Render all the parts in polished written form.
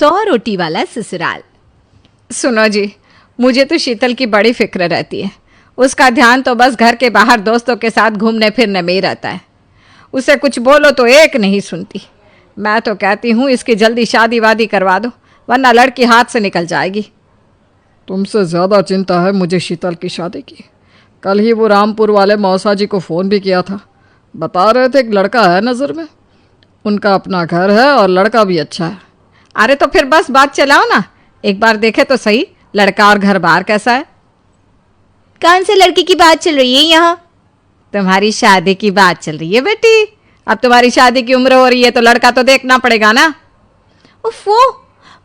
100 रोटी वाला ससुराल। सुनो जी, मुझे तो शीतल की बड़ी फिक्र रहती है। उसका ध्यान तो बस घर के बाहर दोस्तों के साथ घूमने फिरने में ही रहता है। उसे कुछ बोलो तो एक नहीं सुनती। मैं तो कहती हूँ इसकी जल्दी शादी वादी करवा दो, वरना लड़की हाथ से निकल जाएगी। तुमसे ज़्यादा चिंता है मुझे शीतल की शादी की। कल ही वो रामपुर वाले मौसा जी को फ़ोन भी किया था। बता रहे थे एक लड़का है नज़र में, उनका अपना घर है और लड़का भी अच्छा है। अरे तो फिर बस बात चलाओ ना, एक बार देखे तो सही लड़का और घर बार कैसा है। कौन से लड़की की बात चल रही है यहाँ? तुम्हारी शादी की बात चल रही है बेटी। अब तुम्हारी शादी की उम्र हो रही है तो लड़का तो देखना पड़ेगा ना। उफ़ो,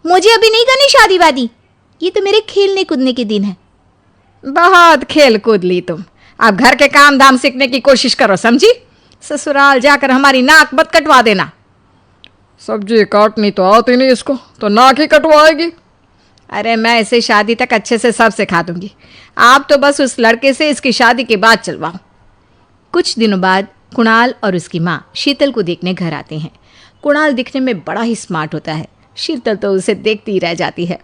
मुझे अभी नहीं करनी शादी वादी। ये तो मेरे खेलने कूदने के दिन है। बहुत खेल कूद ली तुम, अब घर के काम धाम सीखने की कोशिश करो, समझी? ससुराल जाकर हमारी नाक मत कटवा देना। सब्जी काटनी तो आती नहीं इसको, तो नाक ही कटवाएगी। अरे मैं इसे शादी तक अच्छे से सब सिखा दूंगी। आप तो बस उस लड़के से इसकी शादी के बाद चलवाओ। कुछ दिनों बाद कुणाल और उसकी माँ शीतल को देखने घर आते हैं। कुणाल दिखने में बड़ा ही स्मार्ट होता है। शीतल तो उसे देखती ही रह जाती है।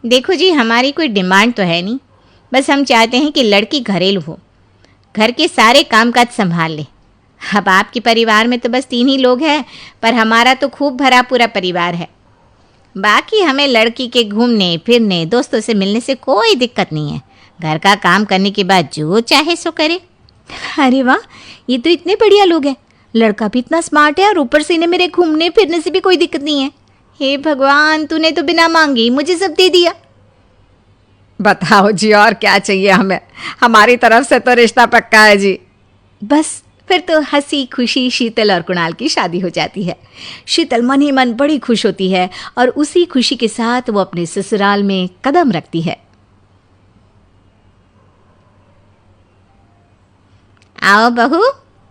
देखो जी, हमारी कोई डिमांड तो है नहीं, बस हम चाहते हैं कि लड़की घरेलू हो, घर के सारे कामकाज संभाल ले। अब आपके परिवार में तो बस 3 ही लोग हैं, पर हमारा तो खूब भरा पूरा परिवार है। बाकी हमें लड़की के घूमने फिरने दोस्तों से मिलने से कोई दिक्कत नहीं है। घर का काम करने के बाद जो चाहे सो करे। अरे वाह, ये तो इतने बढ़िया लोग हैं। लड़का भी इतना स्मार्ट है और ऊपर से इन्हें मेरे घूमने फिरने से भी कोई दिक्कत नहीं है। हे भगवान, तूने तो बिना मांगे ही मुझे सब दे दिया। बताओ जी, और क्या चाहिए हमें? हमारी तरफ से तो रिश्ता पक्का है जी। बस फिर तो हंसी खुशी शीतल और कुणाल की शादी हो जाती है। शीतल मन ही मन बड़ी खुश होती है और उसी खुशी के साथ वो अपने ससुराल में कदम रखती है। आओ बहू,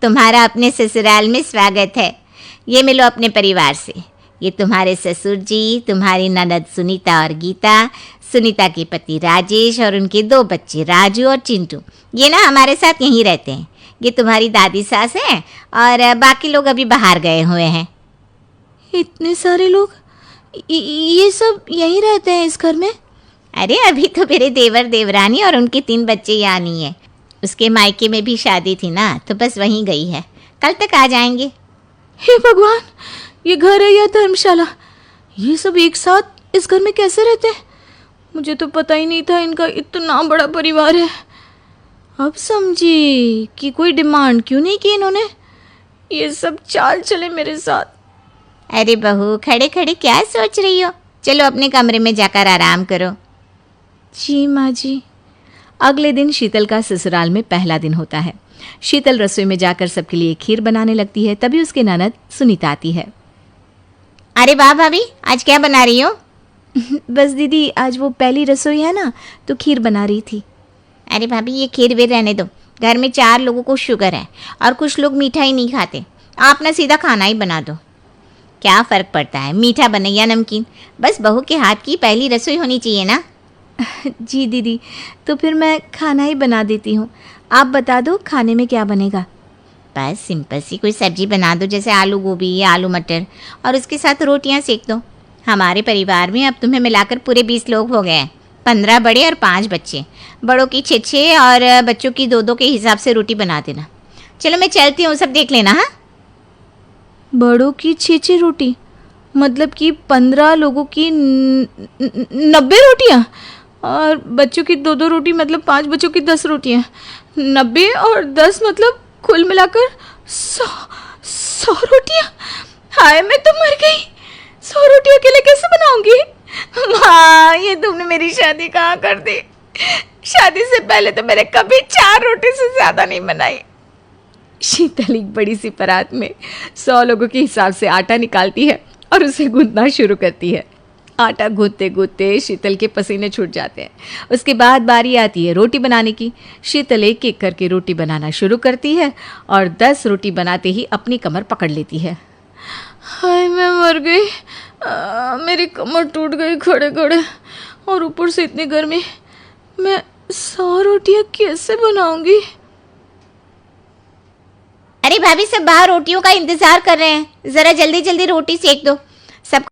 तुम्हारा अपने ससुराल में स्वागत है। ये मिलो अपने परिवार से। ये तुम्हारे ससुर जी, तुम्हारी ननद सुनीता और गीता, सुनीता के पति राजेश और उनके 2 बच्चे राजू और चिंटू। ये ना हमारे साथ यहीं रहते हैं। ये तुम्हारी दादी सास है और बाकी लोग अभी बाहर गए हुए हैं। इतने सारे लोग, ये सब यहीं रहते हैं इस घर में? अरे अभी तो मेरे देवर देवरानी और उनके 3 बच्चे यहाँ नहीं है। उसके मायके में भी शादी थी ना, तो बस वहीं गई है। कल तक आ जाएंगे। हे भगवान, ये घर है या धर्मशाला? ये सब एक साथ इस घर में कैसे रहते हैं? मुझे तो पता ही नहीं था इनका इतना बड़ा परिवार है। अब समझी कि कोई डिमांड क्यों नहीं की इन्होंने। ये सब चाल चले मेरे साथ। अरे बहू, खड़े खड़े क्या सोच रही हो? चलो अपने कमरे में जाकर आराम करो। जी माँ जी। अगले दिन शीतल का ससुराल में पहला दिन होता है। शीतल रसोई में जाकर सबके लिए खीर बनाने लगती है। तभी उसके ननद सुनीता आती है। अरे वाह भाभी, आज क्या बना रही हो? बस दीदी, आज वो पहली रसोई है ना, तो खीर बना रही थी। अरे भाभी, ये खीर वीर रहने दो। घर में 4 लोगों को शुगर है और कुछ लोग मीठा ही नहीं खाते। आप ना सीधा खाना ही बना दो। क्या फ़र्क पड़ता है, मीठा बने या नमकीन? बस बहू के हाथ की पहली रसोई होनी चाहिए ना। जी दीदी, तो फिर मैं खाना ही बना देती हूँ। आप बता दो खाने में क्या बनेगा? बस सिंपल सी कोई सब्जी बना दो, जैसे आलू गोभी या आलू मटर, और उसके साथ रोटियां सेक दो। हमारे परिवार में अब तुम्हें मिलाकर पूरे 20 लोग हो गए हैं। 15 बड़े और 5 बच्चे। बड़ों की 6 और बच्चों की 2 के हिसाब से रोटी बना देना। चलो मैं चलती हूँ, सब देख लेना। हाँ, बड़ों की 6 रोटी, मतलब कि 15 लोगों की 90 रोटियाँ, और बच्चों की 2 रोटी, मतलब 5 बच्चों की 10 रोटियाँ। 90 और 10 मतलब कुल मिलाकर 100 रोटियाँ। हाय, मैं तो मर गई। 100 रोटी अकेले कैसे बनाऊंगी? माँ, ये तुमने मेरी शादी कहाँ कर दी? शादी से पहले तो मैंने कभी 4 रोटी से ज़्यादा नहीं बनाई। शीतल एक बड़ी सी परात में 100 लोगों के हिसाब से आटा निकालती है और उसे गूंथना शुरू करती है। आटा गूंथते गूंथते शीतल के पसीने छूट जाते हैं। उसके बाद बारी आती है रोटी बनाने की। शीतल एक एक करके रोटी बनाना शुरू करती है और 10 रोटी बनाते ही अपनी कमर पकड़ लेती है। हाय, मैं मर गई। मेरी कमर टूट गई खड़े खड़े, और ऊपर से इतनी गर्मी। मैं 100 रोटियाँ कैसे बनाऊंगी? अरे भाभी, सब बाहर रोटियों का इंतजार कर रहे हैं। ज़रा जल्दी जल्दी रोटी सेक दो। सब